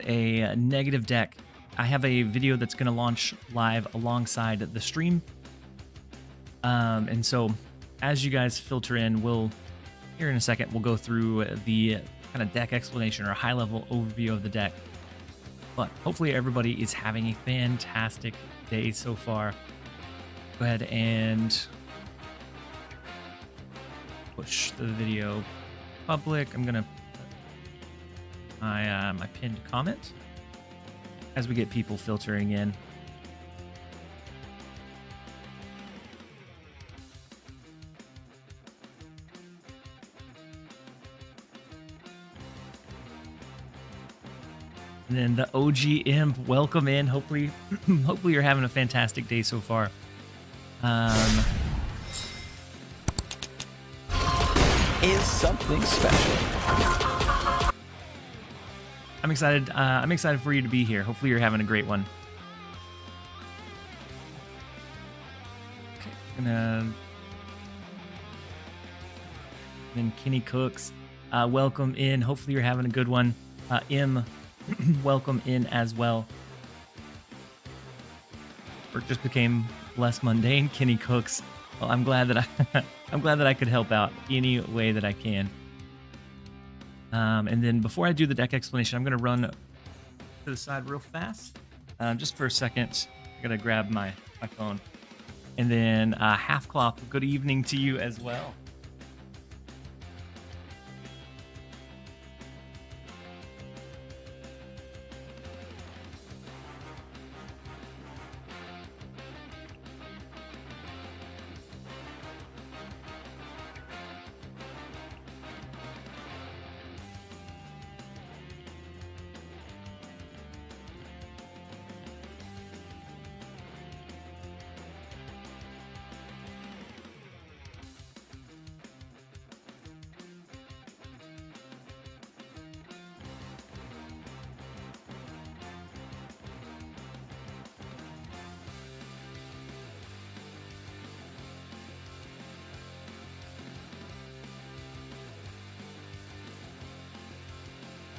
a negative deck. I have a video that's going to launch live alongside the stream. And so as you guys filter in, here in a second, we'll go through the kind of deck explanation or a high level overview of the deck. But hopefully everybody is having a fantastic day so far. Go ahead and push the video public. I'm gonna put my pinned comment as we get people filtering in. And then the OG Imp, welcome in. Hopefully you're having a fantastic day so far. Is something special. I'm excited. I'm excited for you to be here. Hopefully you're having a great one. Okay, then Kenny Cooks, welcome in. Hopefully you're having a good one. Welcome in as well. Work just became less mundane. Kenny Cooks. Well, I'm glad that I could help out any way that I can. And then before I do the deck explanation, I'm going to run to the side real fast. Just for a second, I got to grab my phone. And then Halfcloth, good evening to you as well.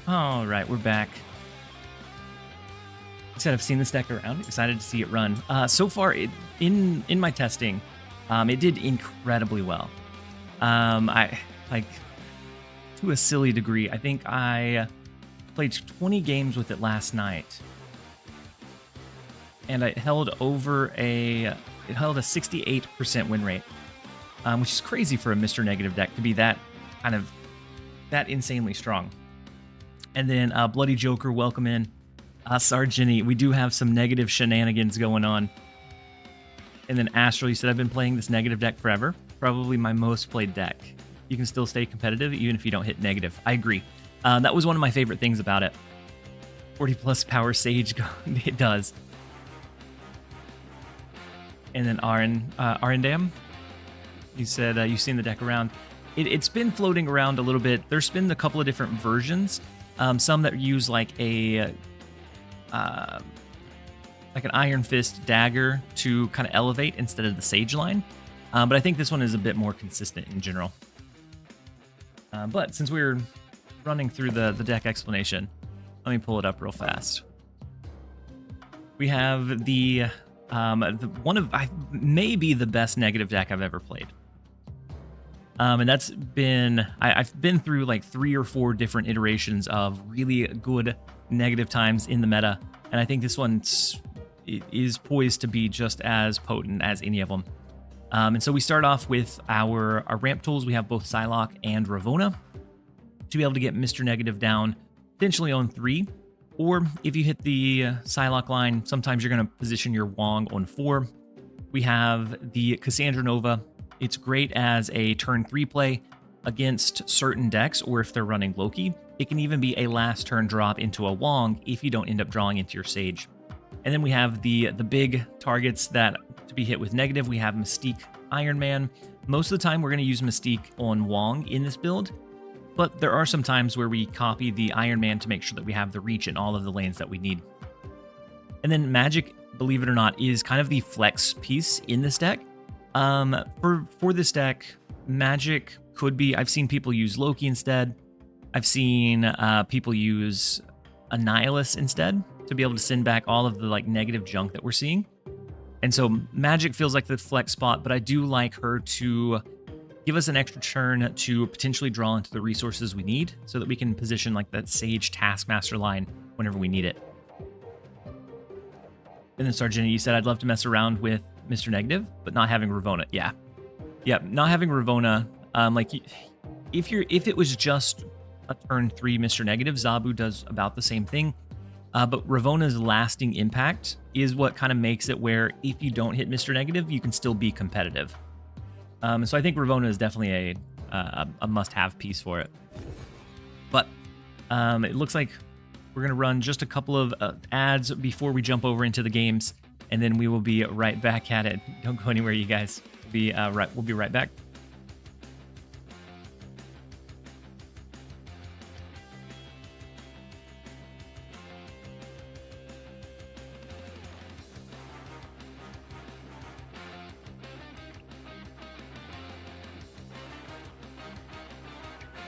All right, we're back. I said I've seen this deck around. Excited to see it run. So far, in my testing, it did incredibly well. I like to a silly degree. I think I played 20 games with it last night, and it held a 68% win rate, which is crazy for a Mr. Negative deck to be that insanely strong. And then Bloody Joker, welcome in. Sargini, we do have some negative shenanigans going on. And then Astral, you said I've been playing this negative deck forever. Probably my most played deck. You can still stay competitive even if you don't hit negative. I agree. That was one of my favorite things about it. 40 plus power Sage, it does. And then Arendam, you said you've seen the deck around. It's been floating around a little bit. There's been a couple of different versions. Some that use like an Iron Fist dagger to kind of elevate instead of the Sage line. But I think this one is a bit more consistent in general. But since we're running through the deck explanation, let me pull it up real fast. We have the one of maybe the best negative deck I've ever played. And that's been, I've been through like 3 or 4 different iterations of really good negative times in the meta. And I think this one is poised to be just as potent as any of them. And so we start off with our ramp tools. We have both Psylocke and Ravonna to be able to get Mr. Negative down, potentially on 3. Or if you hit the Psylocke line, sometimes you're going to position your Wong on 4. We have the Cassandra Nova. It's great as a turn 3 play against certain decks, or if they're running Loki. It can even be a last turn drop into a Wong if you don't end up drawing into your Sage. And then we have the big targets that to be hit with negative. We have Mystique, Iron Man. Most of the time we're going to use Mystique on Wong in this build, but there are some times where we copy the Iron Man to make sure that we have the reach in all of the lanes that we need. And then Magic, believe it or not, is kind of the flex piece in this deck. For this deck, Magic could be, I've seen people use Loki instead. I've seen people use a Nihilus instead to be able to send back all of the like negative junk that we're seeing. And so Magic feels like the flex spot, but I do like her to give us an extra turn to potentially draw into the resources we need so that we can position like that Sage Taskmaster line whenever we need it. And then Sargent, you said I'd love to mess around with Mr. Negative, but not having Ravonna. Yeah. Yeah, not having Ravonna, like if it was just a turn 3 Mr. Negative, Zabu does about the same thing. But Ravonna's lasting impact is what kind of makes it where if you don't hit Mr. Negative, you can still be competitive. So I think Ravonna is definitely a must-have piece for it. But it looks like we're going to run just a couple of ads before we jump over into the games, and then we will be right back at it. Don't go anywhere, you guys. We'll be right back.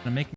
Gonna make